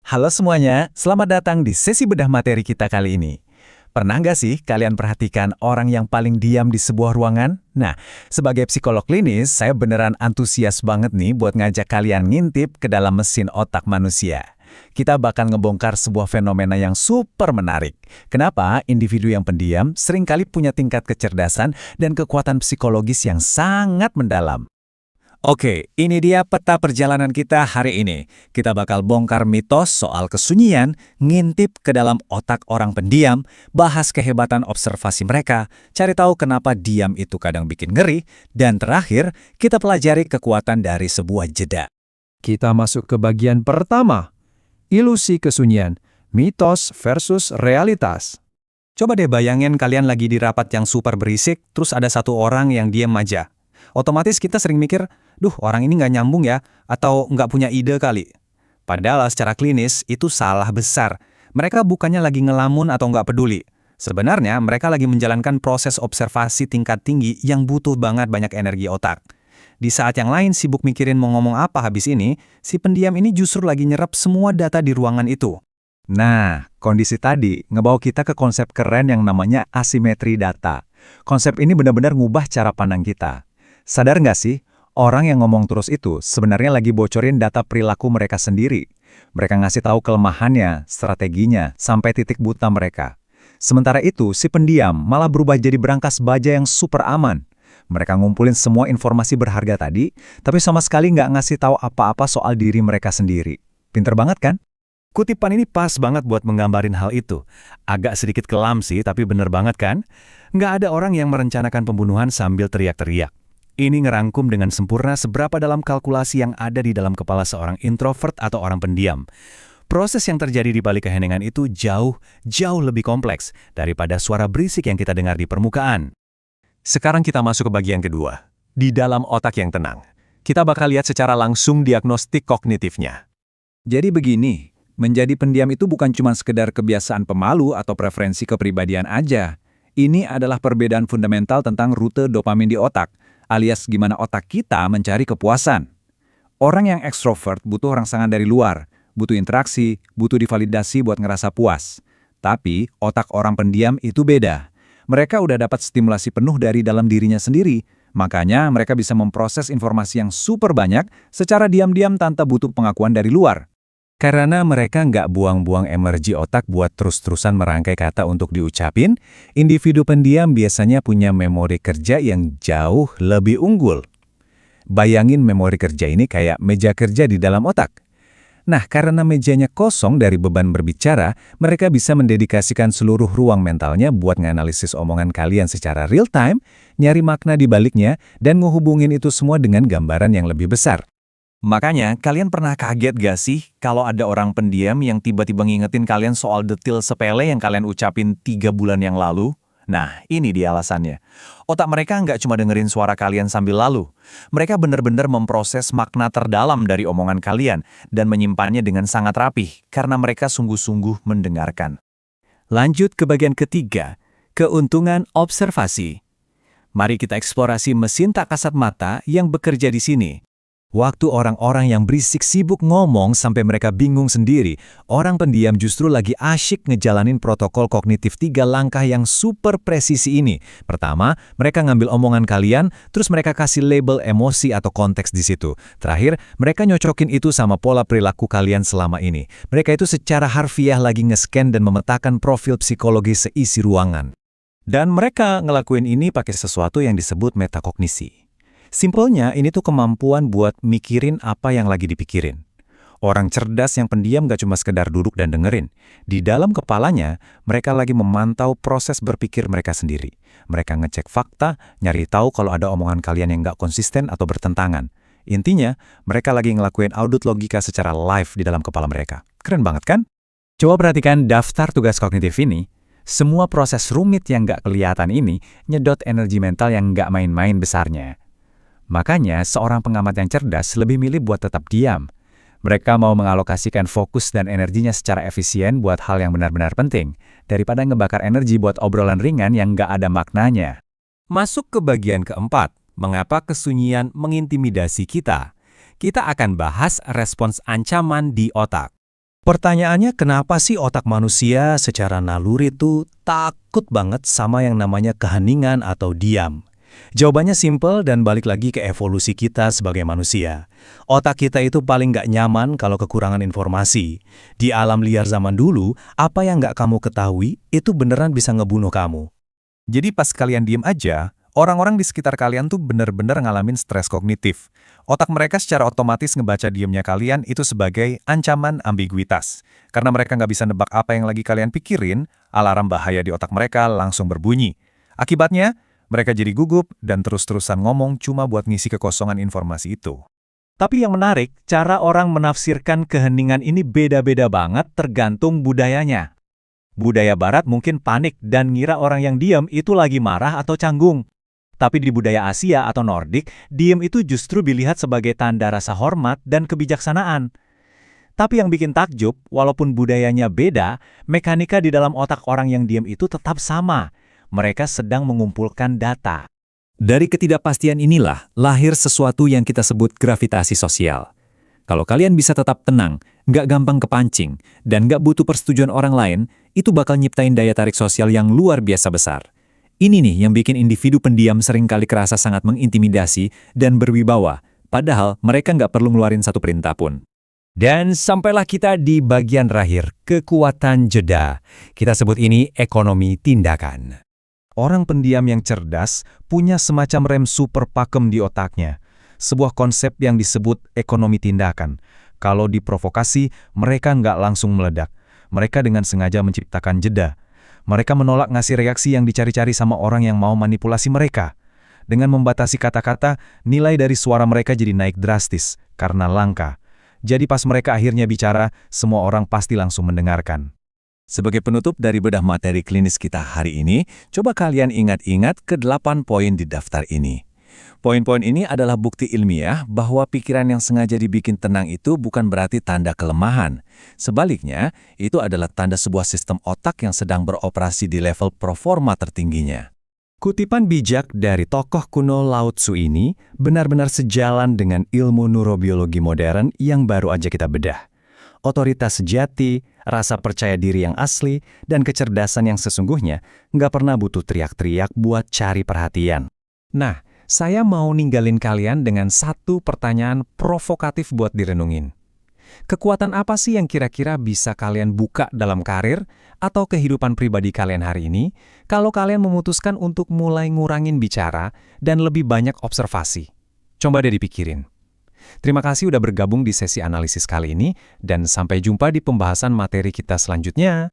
Halo semuanya, selamat datang di sesi bedah materi kita kali ini. Pernah nggak sih kalian perhatikan orang yang paling diam di sebuah ruangan? Nah, sebagai psikolog klinis, saya beneran antusias banget nih buat ngajak kalian ngintip ke dalam mesin otak manusia. Kita bakal ngebongkar sebuah fenomena yang super menarik. Kenapa individu yang pendiam seringkali punya tingkat kecerdasan dan kekuatan psikologis yang sangat mendalam. Oke, ini dia peta perjalanan kita hari ini. Kita bakal bongkar mitos soal kesunyian, ngintip ke dalam otak orang pendiam, bahas kehebatan observasi mereka, cari tahu kenapa diam itu kadang bikin ngeri, dan terakhir, kita pelajari kekuatan dari sebuah jeda. Kita masuk ke bagian pertama, ilusi kesunyian, mitos versus realitas. Coba deh bayangin kalian lagi di rapat yang super berisik, terus ada satu orang yang diam aja. Otomatis kita sering mikir, duh orang ini nggak nyambung ya, atau nggak punya ide kali. Padahal secara klinis itu salah besar. Mereka bukannya lagi ngelamun atau nggak peduli. Sebenarnya mereka lagi menjalankan proses observasi tingkat tinggi yang butuh banget banyak energi otak. Di saat yang lain sibuk mikirin mau ngomong apa habis ini, si pendiam ini justru lagi nyerap semua data di ruangan itu. Nah, kondisi tadi ngebawa kita ke konsep keren yang namanya asimetri data. Konsep ini benar-benar ngubah cara pandang kita. Sadar nggak sih, orang yang ngomong terus itu sebenarnya lagi bocorin data perilaku mereka sendiri. Mereka ngasih tahu kelemahannya, strateginya, sampai titik buta mereka. Sementara itu, si pendiam malah berubah jadi berangkas baja yang super aman. Mereka ngumpulin semua informasi berharga tadi, tapi sama sekali nggak ngasih tahu apa-apa soal diri mereka sendiri. Pinter banget kan? Kutipan ini pas banget buat menggambarin hal itu. Agak sedikit kelam sih, tapi bener banget kan? Nggak ada orang yang merencanakan pembunuhan sambil teriak-teriak. Ini ngerangkum dengan sempurna seberapa dalam kalkulasi yang ada di dalam kepala seorang introvert atau orang pendiam. Proses yang terjadi di balik keheningan itu jauh lebih kompleks daripada suara berisik yang kita dengar di permukaan. Sekarang kita masuk ke bagian kedua, di dalam otak yang tenang. Kita bakal lihat secara langsung diagnostik kognitifnya. Jadi begini, menjadi pendiam itu bukan cuma sekedar kebiasaan pemalu atau preferensi kepribadian aja. Ini adalah perbedaan fundamental tentang rute dopamin di otak, alias gimana otak kita mencari kepuasan. Orang yang ekstrovert butuh rangsangan dari luar, butuh interaksi, butuh divalidasi buat ngerasa puas. Tapi otak orang pendiam itu beda. Mereka udah dapat stimulasi penuh dari dalam dirinya sendiri, makanya mereka bisa memproses informasi yang super banyak secara diam-diam tanpa butuh pengakuan dari luar. Karena mereka nggak buang-buang energi otak buat terus-terusan merangkai kata untuk diucapin, individu pendiam biasanya punya memori kerja yang jauh lebih unggul. Bayangin memori kerja ini kayak meja kerja di dalam otak. Nah, karena mejanya kosong dari beban berbicara, mereka bisa mendedikasikan seluruh ruang mentalnya buat nganalisis omongan kalian secara real time, nyari makna di baliknya, dan ngehubungin itu semua dengan gambaran yang lebih besar. Makanya, kalian pernah kaget gak sih kalau ada orang pendiam yang tiba-tiba ngingetin kalian soal detail sepele yang kalian ucapin 3 bulan yang lalu? Nah, ini dia alasannya. Otak mereka nggak cuma dengerin suara kalian sambil lalu. Mereka benar-benar memproses makna terdalam dari omongan kalian dan menyimpannya dengan sangat rapih karena mereka sungguh-sungguh mendengarkan. Lanjut ke bagian ketiga, keuntungan observasi. Mari kita eksplorasi mesin tak kasat mata yang bekerja di sini. Waktu orang-orang yang berisik sibuk ngomong sampai mereka bingung sendiri, orang pendiam justru lagi asyik ngejalanin protokol kognitif 3 langkah yang super presisi ini. Pertama, mereka ngambil omongan kalian, terus mereka kasih label emosi atau konteks di situ. Terakhir, mereka nyocokin itu sama pola perilaku kalian selama ini. Mereka itu secara harfiah lagi nge-scan dan memetakan profil psikologi seisi ruangan. Dan mereka ngelakuin ini pakai sesuatu yang disebut metakognisi. Simpelnya, ini tuh kemampuan buat mikirin apa yang lagi dipikirin. Orang cerdas yang pendiam gak cuma sekedar duduk dan dengerin. Di dalam kepalanya, mereka lagi memantau proses berpikir mereka sendiri. Mereka ngecek fakta, nyari tahu kalau ada omongan kalian yang gak konsisten atau bertentangan. Intinya, mereka lagi ngelakuin audit logika secara live di dalam kepala mereka. Keren banget kan? Coba perhatikan daftar tugas kognitif ini. Semua proses rumit yang gak kelihatan ini nyedot energi mental yang gak main-main besarnya. Makanya, seorang pengamat yang cerdas lebih milih buat tetap diam. Mereka mau mengalokasikan fokus dan energinya secara efisien buat hal yang benar-benar penting, daripada ngebakar energi buat obrolan ringan yang nggak ada maknanya. Masuk ke bagian keempat, mengapa kesunyian mengintimidasi kita. Kita akan bahas respons ancaman di otak. Pertanyaannya, kenapa sih otak manusia secara naluri tuh takut banget sama yang namanya keheningan atau diam? Jawabannya simpel dan balik lagi ke evolusi kita sebagai manusia. Otak kita itu paling nggak nyaman kalau kekurangan informasi. Di alam liar zaman dulu, apa yang nggak kamu ketahui itu beneran bisa ngebunuh kamu. Jadi pas kalian diem aja, orang-orang di sekitar kalian tuh bener-bener ngalamin stres kognitif. Otak mereka secara otomatis ngebaca diemnya kalian itu sebagai ancaman ambiguitas. Karena mereka nggak bisa nebak apa yang lagi kalian pikirin, alarm bahaya di otak mereka langsung berbunyi. Akibatnya, mereka jadi gugup dan terus-terusan ngomong cuma buat ngisi kekosongan informasi itu. Tapi yang menarik, cara orang menafsirkan keheningan ini beda-beda banget tergantung budayanya. Budaya Barat mungkin panik dan ngira orang yang diam itu lagi marah atau canggung. Tapi di budaya Asia atau Nordik, diam itu justru dilihat sebagai tanda rasa hormat dan kebijaksanaan. Tapi yang bikin takjub, walaupun budayanya beda, mekanika di dalam otak orang yang diam itu tetap sama. Mereka sedang mengumpulkan data. Dari ketidakpastian inilah lahir sesuatu yang kita sebut gravitasi sosial. Kalau kalian bisa tetap tenang, nggak gampang kepancing, dan nggak butuh persetujuan orang lain, itu bakal nyiptain daya tarik sosial yang luar biasa besar. Ini nih yang bikin individu pendiam seringkali kerasa sangat mengintimidasi dan berwibawa, padahal mereka nggak perlu ngeluarin satu perintah pun. Dan sampailah kita di bagian terakhir, kekuatan jeda. Kita sebut ini ekonomi tindakan. Orang pendiam yang cerdas punya semacam rem super pakem di otaknya. Sebuah konsep yang disebut ekonomi tindakan. Kalau diprovokasi, mereka nggak langsung meledak. Mereka dengan sengaja menciptakan jeda. Mereka menolak ngasih reaksi yang dicari-cari sama orang yang mau manipulasi mereka. Dengan membatasi kata-kata, nilai dari suara mereka jadi naik drastis karena langka. Jadi pas mereka akhirnya bicara, semua orang pasti langsung mendengarkan. Sebagai penutup dari bedah materi klinis kita hari ini, coba kalian ingat-ingat ke 8 poin di daftar ini. Poin-poin ini adalah bukti ilmiah bahwa pikiran yang sengaja dibikin tenang itu bukan berarti tanda kelemahan. Sebaliknya, itu adalah tanda sebuah sistem otak yang sedang beroperasi di level performa tertingginya. Kutipan bijak dari tokoh kuno Lao Tzu ini benar-benar sejalan dengan ilmu neurobiologi modern yang baru aja kita bedah. Otoritas sejati, rasa percaya diri yang asli, dan kecerdasan yang sesungguhnya nggak pernah butuh teriak-teriak buat cari perhatian. Nah, saya mau ninggalin kalian dengan satu pertanyaan provokatif buat direnungin. Kekuatan apa sih yang kira-kira bisa kalian buka dalam karir atau kehidupan pribadi kalian hari ini kalau kalian memutuskan untuk mulai ngurangin bicara dan lebih banyak observasi? Coba deh dipikirin. Terima kasih udah bergabung di sesi analisis kali ini dan sampai jumpa di pembahasan materi kita selanjutnya.